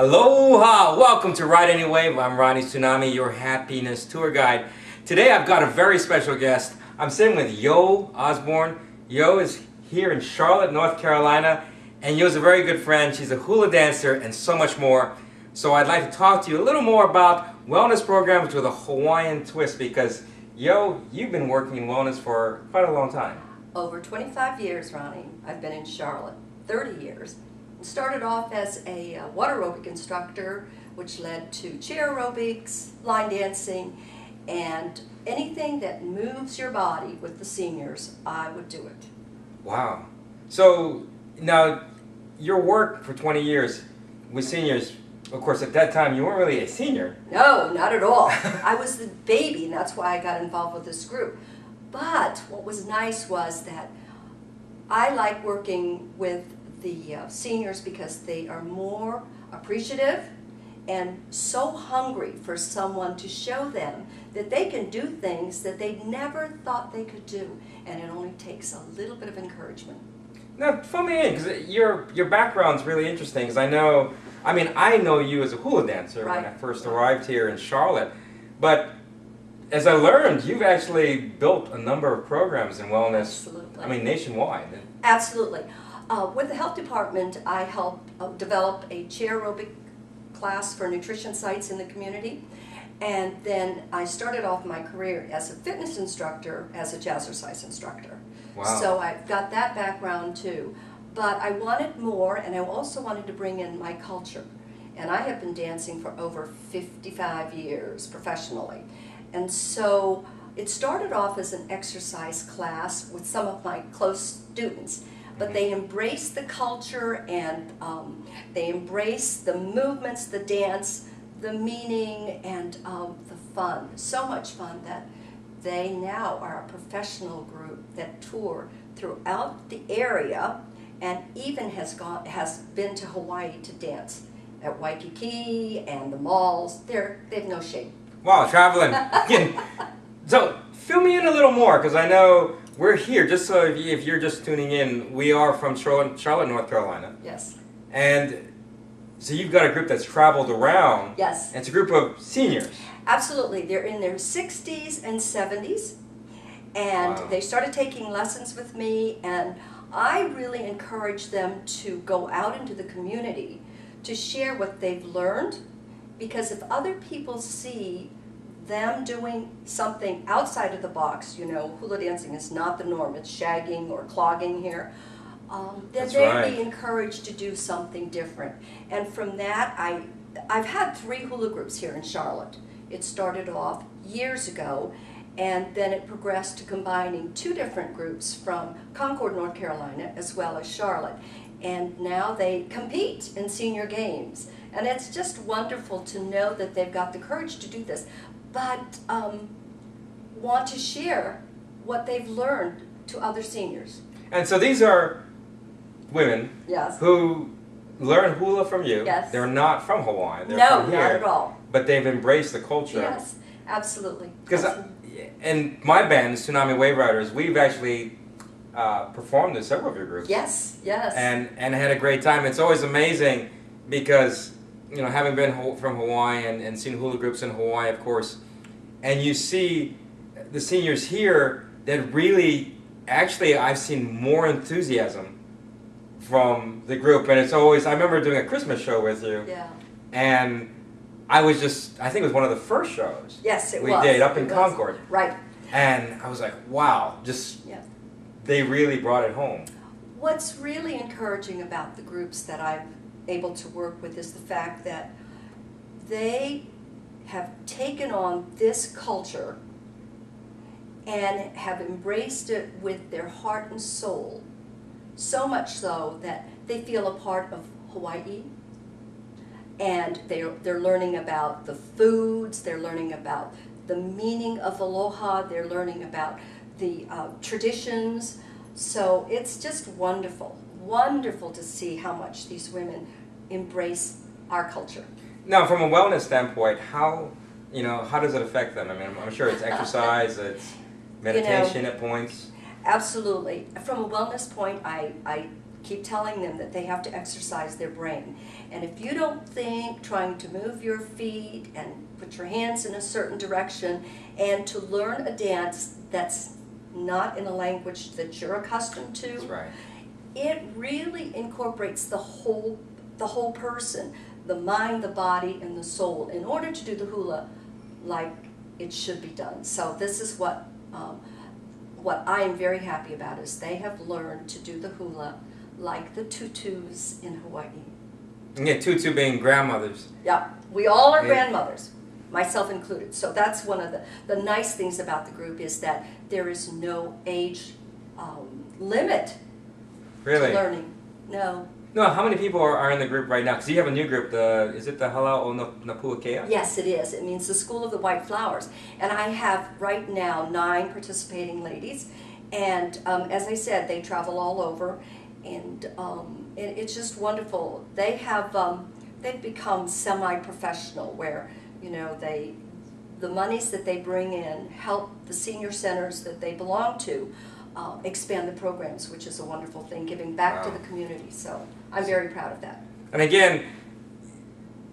Aloha! Welcome to Ride Any Wave. I'm Ronnie Tsunami, your happiness tour guide. Today I've got a very special guest. I'm sitting with Yo Osborne. Yo is here in Charlotte, North Carolina, and Yo's a very good friend. She's a hula dancer and so much more. So I'd like to talk to you a little more about wellness programs with a Hawaiian twist because Yo, you've been working in wellness for quite a long time. Over 25 years, Ronnie. I've been in Charlotte, 30 years. Started off as a water aerobic instructor, which led to chair aerobics, line dancing, and anything that moves your body with the seniors, I would do it. Wow. So now your work for 20 years with seniors, of course at that time you weren't really a senior. No, not at all. I was the baby, and that's why I got involved with this group. But what was nice was that I like working with the seniors because they are more appreciative and so hungry for someone to show them that they can do things that they never thought they could do, and it only takes a little bit of encouragement. Now, fill me in, because your background's really interesting, because I know you as a hula dancer when I first arrived here in Charlotte, but as I learned, you've actually built a number of programs in wellness, nationwide. Absolutely. With the health department, I helped develop a chair aerobic class for nutrition sites in the community. And then I started off my career as a fitness instructor, as a jazzercise instructor. Wow. So I've got that background too. But I wanted more, and I also wanted to bring in my culture. And I have been dancing for over 55 years professionally. And so it started off as an exercise class with some of my close students. But they embrace the culture, and they embrace the movements, the dance, the meaning, and the fun. So much fun that they now are a professional group that tour throughout the area, and even has been to Hawaii to dance at Waikiki and the malls. They have no shame. Wow, traveling. So fill me in a little more, because I know we're here, just so if you're just tuning in, we are from Charlotte, North Carolina. Yes. And so you've got a group that's traveled around. Yes. And it's a group of seniors. Absolutely. They're in their 60s and 70s. And They started taking lessons with me, and I really encourage them to go out into the community to share what they've learned, because if other people see them doing something outside of the box, hula dancing is not the norm, it's shagging or clogging here, then they'd be encouraged to do something different. And from that, I've had 3 hula groups here in Charlotte. It started off years ago, and then it progressed to combining 2 different groups from Concord, North Carolina, as well as Charlotte. And now they compete in senior games. And it's just wonderful to know that they've got the courage to do this, but want to share what they've learned to other seniors. And so these are women who learn hula from you. Yes. They're not from Hawaii. They're from here, not at all. But they've embraced the culture. Yes, absolutely. Because in my band, Tsunami Wave Riders, we've actually performed in several of your groups. Yes, yes. And had a great time. It's always amazing because, having been from Hawaii and seen hula groups in Hawaii, of course, and you see the seniors here that really, actually, I've seen more enthusiasm from the group. And it's always, I remember doing a Christmas show with you. Yeah. And I think it was one of the first shows. Yes, it we was. did up in Concord. Right. And I was like, wow, they really brought it home. What's really encouraging about the groups that I'm able to work with is the fact that they have taken on this culture and have embraced it with their heart and soul, so much so that they feel a part of Hawaii, and they're learning about the foods, they're learning about the meaning of aloha, they're learning about the traditions. So it's just wonderful, wonderful to see how much these women embrace our culture. Now, from a wellness standpoint, how does it affect them? I mean, I'm sure it's exercise, it's meditation at points. Absolutely. From a wellness point, I keep telling them that they have to exercise their brain. And if you don't think trying to move your feet and put your hands in a certain direction and to learn a dance that's not in a language that you're accustomed to, That's right. it really incorporates the whole person, the mind, the body, and the soul, in order to do the hula like it should be done. So this is what I am very happy about, is they have learned to do the hula like the tutus in Hawaii. Yeah, tutu being grandmothers. Yeah, we all are Yeah. grandmothers, myself included. So that's one of the nice things about the group, is that there is no age limit Really? to learning. No. No, how many people are in the group right now? Because you have a new group, is it the Hula o Napuakea? Yes, it is. It means the School of the White Flowers. And I have right now 9 participating ladies. And as I said, they travel all over. And it's just wonderful. They have, they've become semi-professional, where, you know, the monies that they bring in help the senior centers that they belong to expand the programs, which is a wonderful thing, giving back to the community. So I'm very proud of that. And again,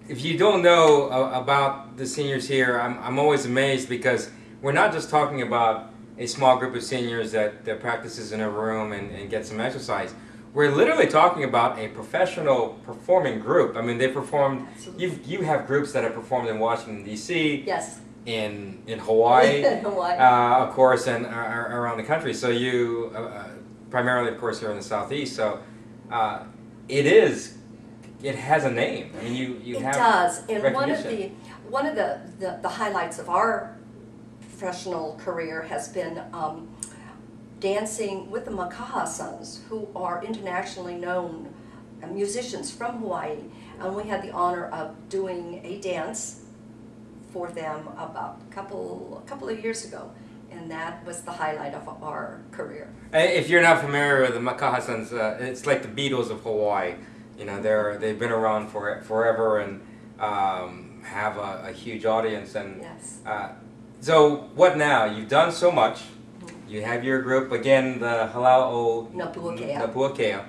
if you don't know about the seniors here, I'm always amazed, because we're not just talking about a small group of seniors that practices in a room and gets some exercise. We're literally talking about a professional performing group. I mean, they performed, you have groups that have performed in Washington, D.C., Yes. in Hawaii, Hawaii. Of course, and around the country. So you, primarily, of course, here in the Southeast. So it has a name. I mean, you have. It does, and recognition. one of the highlights of our professional career has been dancing with the Makaha Sons, who are internationally known musicians from Hawaii, and we had the honor of doing a dance for them about a couple of years ago, and that was the highlight of our career. If you're not familiar with the Makaha Sons, it's like the Beatles of Hawaii. You know, they've been around for forever and have a huge audience. And Yes. So what now? You've done so much. You have your group again, the Hula o Napuakea,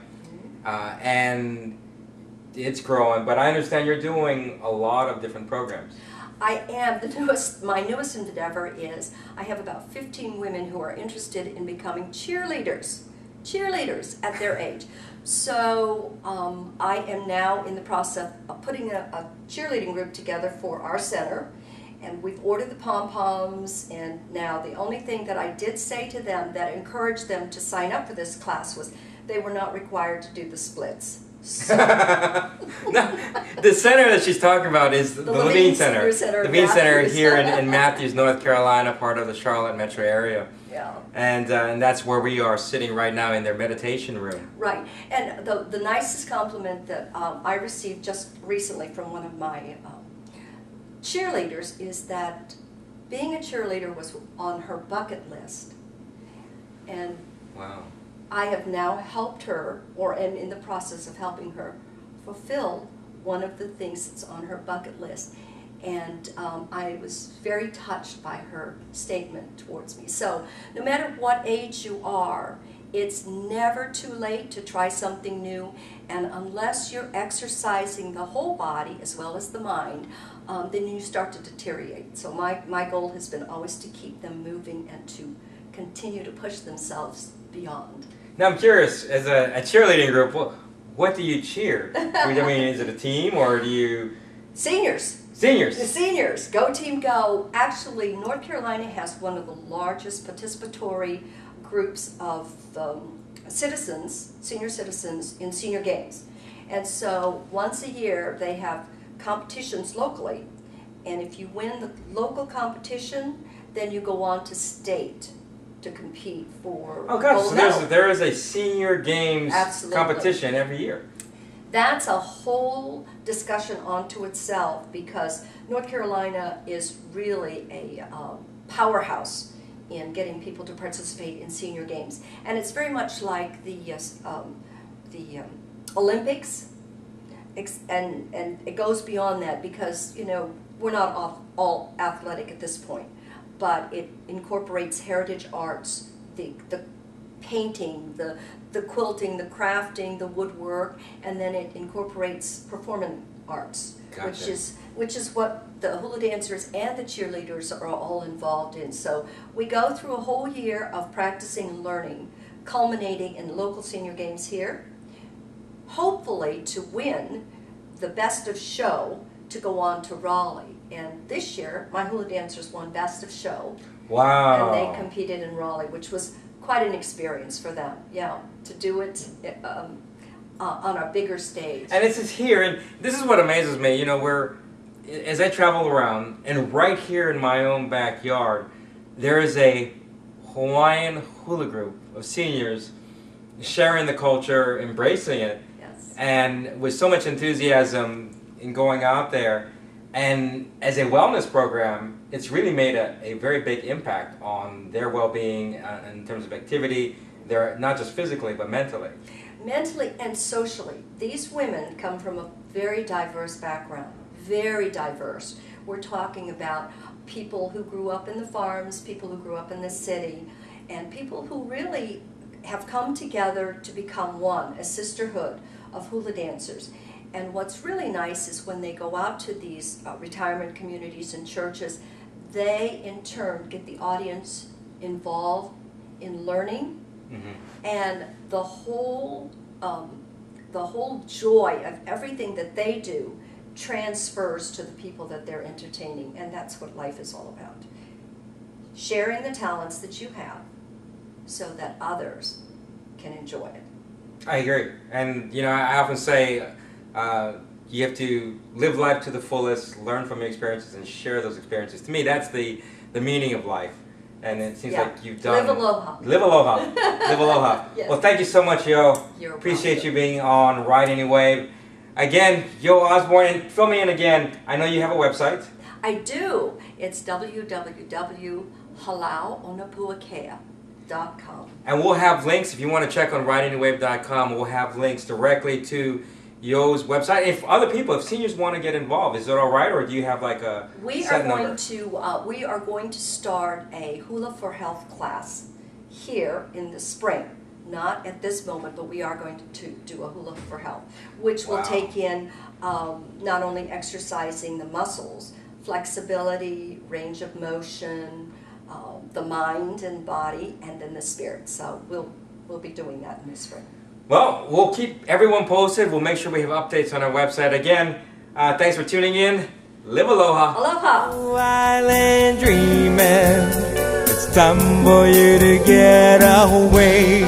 and it's growing. But I understand you're doing a lot of different programs. I am. My newest endeavor is I have about 15 women who are interested in becoming cheerleaders at their age. So I am now in the process of putting a cheerleading group together for our center, and we've ordered the pom-poms, and now the only thing that I did say to them that encouraged them to sign up for this class was they were not required to do the splits. So No, the center that she's talking about is the Levine Center. Center The Levine Center Matthews. here in Matthews, North Carolina, part of the Charlotte metro area. Yeah. And that's where we are sitting right now in their meditation room. Right, and the nicest compliment that I received just recently from one of my cheerleaders is that being a cheerleader was on her bucket list. And Wow. I have now helped her, or am in the process of helping her, fulfill one of the things that's on her bucket list. And I was very touched by her statement towards me. So no matter what age you are, it's never too late to try something new. And unless you're exercising the whole body as well as the mind, then you start to deteriorate. So my goal has been always to keep them moving and to continue to push themselves beyond. Now I'm curious, as a cheerleading group, what do you cheer? I mean, is it a team or do you... Seniors. Seniors. The seniors, Go Team Go. Actually, North Carolina has one of the largest participatory groups of citizens, senior citizens, in senior games. And so once a year they have competitions locally, and if you win the local competition, then you go on to state to compete for Oh gosh, gold so medal. there is a senior games Absolutely. competition every year. That's a whole discussion onto itself, because North Carolina is really a powerhouse in getting people to participate in senior games. And it's very much like the Olympics, and it goes beyond that, because, you know, we're not all athletic at this point, but it incorporates heritage arts, the painting, the quilting, the crafting, the woodwork, and then it incorporates performing arts, Gotcha. which is what the hula dancers and the cheerleaders are all involved in. So we go through a whole year of practicing and learning, culminating in local senior games here, hopefully to win the best of show to go on to Raleigh. And this year, my hula dancers won best of show. Wow. And they competed in Raleigh, which was quite an experience for them, yeah, to do it on a bigger stage. And this is here, and this is what amazes me, you know, as I travel around, and right here in my own backyard, there is a Hawaiian hula group of seniors sharing the culture, embracing it, Yes. and with so much enthusiasm in going out there. And as a wellness program, it's really made a very big impact on their well-being in terms of activity, not just physically, but mentally. Mentally and socially, these women come from a very diverse background, very diverse. We're talking about people who grew up in the farms, people who grew up in the city, and people who really have come together to become one, a sisterhood of hula dancers. And what's really nice is when they go out to these retirement communities and churches, they in turn get the audience involved in learning, and the whole joy of everything that they do transfers to the people that they're entertaining, and that's what life is all about. Sharing the talents that you have so that others can enjoy it. I agree. And, you know, I often say you have to live life to the fullest, learn from your experiences, and share those experiences. To me, that's the meaning of life. And it seems like you've done... Live aloha. Live aloha. Live aloha. Yes. Well, thank you so much, Yo. You're Appreciate welcome. you being on Ride Any Wave. Again, Yo Osborne, and fill me in again. I know you have a website. I do. It's www.halauonapuakea.com. And we'll have links, if you want to check on rideanywave.com, we'll have links directly to Yo's website. If other people, if seniors want to get involved, is it all right, or do you have like a set number? We are going to start a Hula for Health class here in the spring. Not at this moment, but we are going to do a Hula for Health, which will take in not only exercising the muscles, flexibility, range of motion, the mind and body, and then the spirit. So we'll be doing that in the spring. Well, we'll keep everyone posted. We'll make sure we have updates on our website. Again, thanks for tuning in. Live aloha. Aloha. Island dreaming, it's time for you to get away.